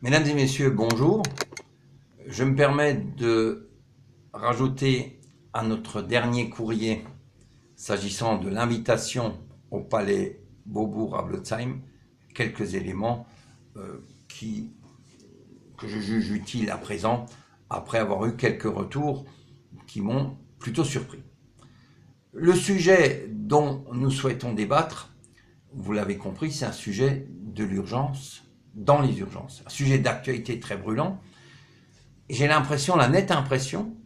Mesdames et messieurs, bonjour. Je me permets de rajouter à notre dernier courrier, s'agissant de l'invitation au palais Beaubourg à Blotzheim, quelques éléments euh, qui, que je juge utiles à présent, après avoir eu quelques retours qui m'ont plutôt surpris. Le sujet dont nous souhaitons débattre, vous l'avez compris, c'est un sujet de l'urgence, dans les urgences, un sujet d'actualité très brûlant. J'ai l'impression, la nette impression,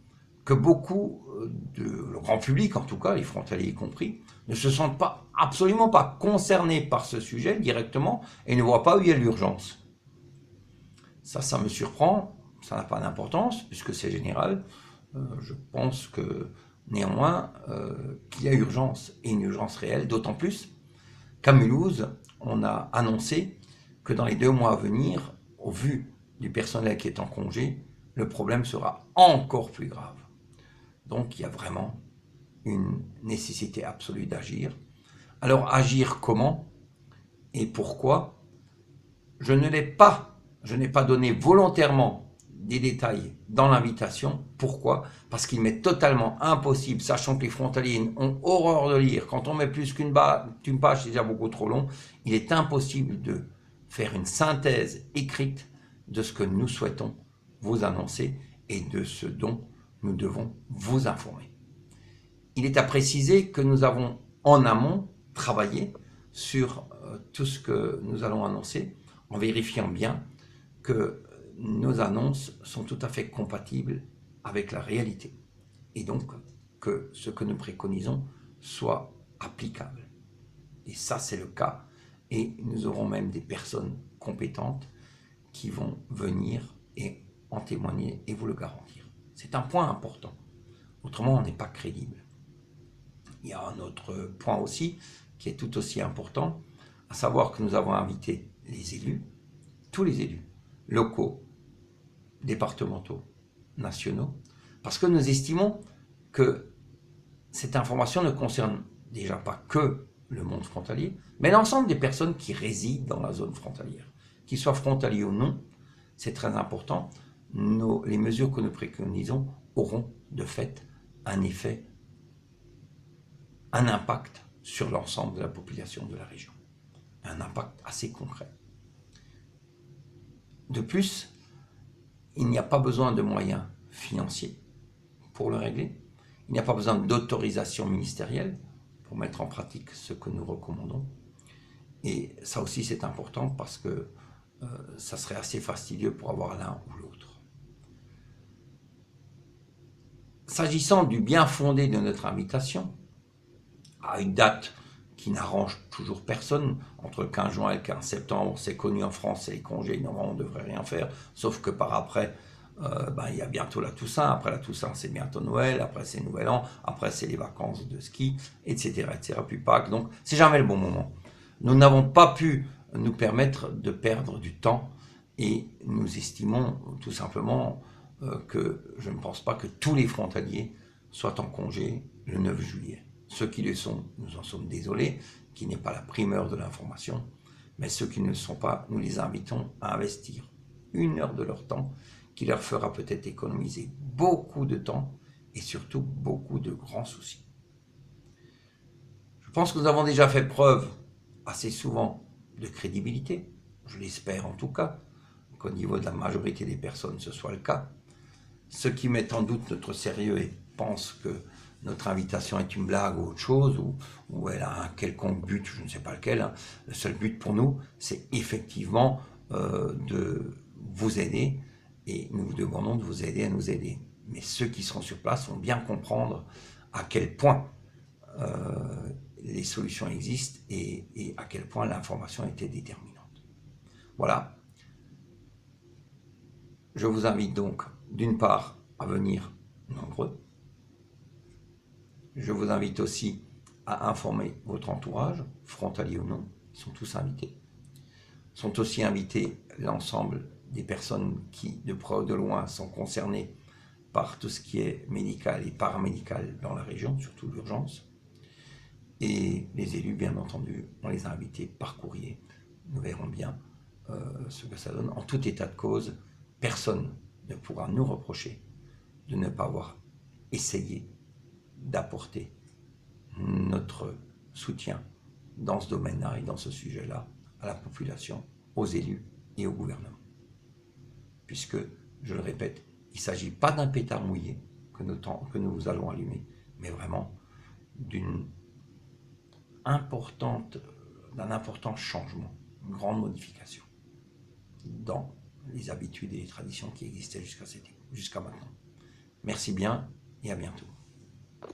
que beaucoup le grand public, en tout cas, les frontaliers y compris, ne se sentent pas, absolument pas concernés par ce sujet directement et ne voient pas où il y a l'urgence. Ça me surprend, ça n'a pas d'importance puisque c'est général. Je pense que néanmoins qu'il y a urgence et une urgence réelle, d'autant plus qu'à Mulhouse, on a annoncé que dans les 2 mois à venir, au vu du personnel qui est en congé, le problème sera encore plus grave. Donc il y a vraiment une nécessité absolue d'agir. Alors agir comment et pourquoi? Je n'ai pas donné volontairement des détails dans l'invitation. Pourquoi? Parce qu'il m'est totalement impossible, sachant que les frontaliers ont horreur de lire. Quand on met plus qu'une page, c'est déjà beaucoup trop long. Il est impossible de faire une synthèse écrite de ce que nous souhaitons vous annoncer et de ce dont nous devons vous informer. Il est à préciser que nous avons en amont travaillé sur tout ce que nous allons annoncer en vérifiant bien que nos annonces sont tout à fait compatibles avec la réalité et donc que ce que nous préconisons soit applicable. Et ça, c'est le cas. Et nous aurons même des personnes compétentes qui vont venir et en témoigner et vous le garantir. C'est un point important. Autrement, on n'est pas crédible. Il y a un autre point aussi qui est tout aussi important, à savoir que nous avons invité les élus, tous les élus, locaux, départementaux, nationaux, parce que nous estimons que cette information ne concerne déjà pas que le monde frontalier, mais l'ensemble des personnes qui résident dans la zone frontalière. Qu'ils soient frontaliers ou non, c'est très important. Les mesures que nous préconisons auront de fait un effet, un impact sur l'ensemble de la population de la région. Un impact assez concret. De plus, il n'y a pas besoin de moyens financiers pour le régler. Il n'y a pas besoin d'autorisation ministérielle pour mettre en pratique ce que nous recommandons. Et ça aussi c'est important parce que ça serait assez fastidieux pour avoir l'un ou l'autre. S'agissant du bien fondé de notre invitation, à une date qui n'arrange toujours personne, entre le 15 juin et le 15 septembre, c'est connu en France, c'est les congés, normalement on ne devrait rien faire, sauf que par après, il y a bientôt la Toussaint, après la Toussaint c'est bientôt Noël, après c'est Nouvel An, après c'est les vacances de ski, etc., etc., puis Pâques, donc c'est jamais le bon moment. Nous n'avons pas pu nous permettre de perdre du temps et nous estimons tout simplement que je ne pense pas que tous les frontaliers soient en congé le 9 juillet. Ceux qui le sont, nous en sommes désolés, qui n'est pas la primeur de l'information, mais ceux qui ne le sont pas, nous les invitons à investir 1 heure de leur temps, qui leur fera peut-être économiser beaucoup de temps et surtout beaucoup de grands soucis. Je pense que nous avons déjà fait preuve assez souvent de crédibilité, je l'espère en tout cas, qu'au niveau de la majorité des personnes ce soit le cas. Ceux qui mettent en doute notre sérieux et pensent que notre invitation est une blague ou autre chose, ou elle a un quelconque but, je ne sais pas lequel, hein. Le seul but pour nous, c'est effectivement de vous aider, et nous vous demandons de vous aider à nous aider. Mais ceux qui seront sur place vont bien comprendre à quel point les solutions existent et à quel point l'information était déterminante. Voilà. Je vous invite donc, d'une part, à venir nombreux. Je vous invite aussi à informer votre entourage, frontalier ou non, ils sont tous invités. Sont aussi invités l'ensemble des personnes qui, de près ou de loin, sont concernées par tout ce qui est médical et paramédical dans la région, surtout l'urgence. Et les élus, bien entendu, on les a invités par courrier. Nous verrons bien ce que ça donne. En tout état de cause, personne ne pourra nous reprocher de ne pas avoir essayé d'apporter notre soutien dans ce domaine-là et dans ce sujet-là à la population, aux élus et au gouvernement. Puisque, je le répète, il ne s'agit pas d'un pétard mouillé que nous allons allumer, mais vraiment d'un important changement, une grande modification dans les habitudes et les traditions qui existaient jusqu'à maintenant. Merci bien et à bientôt.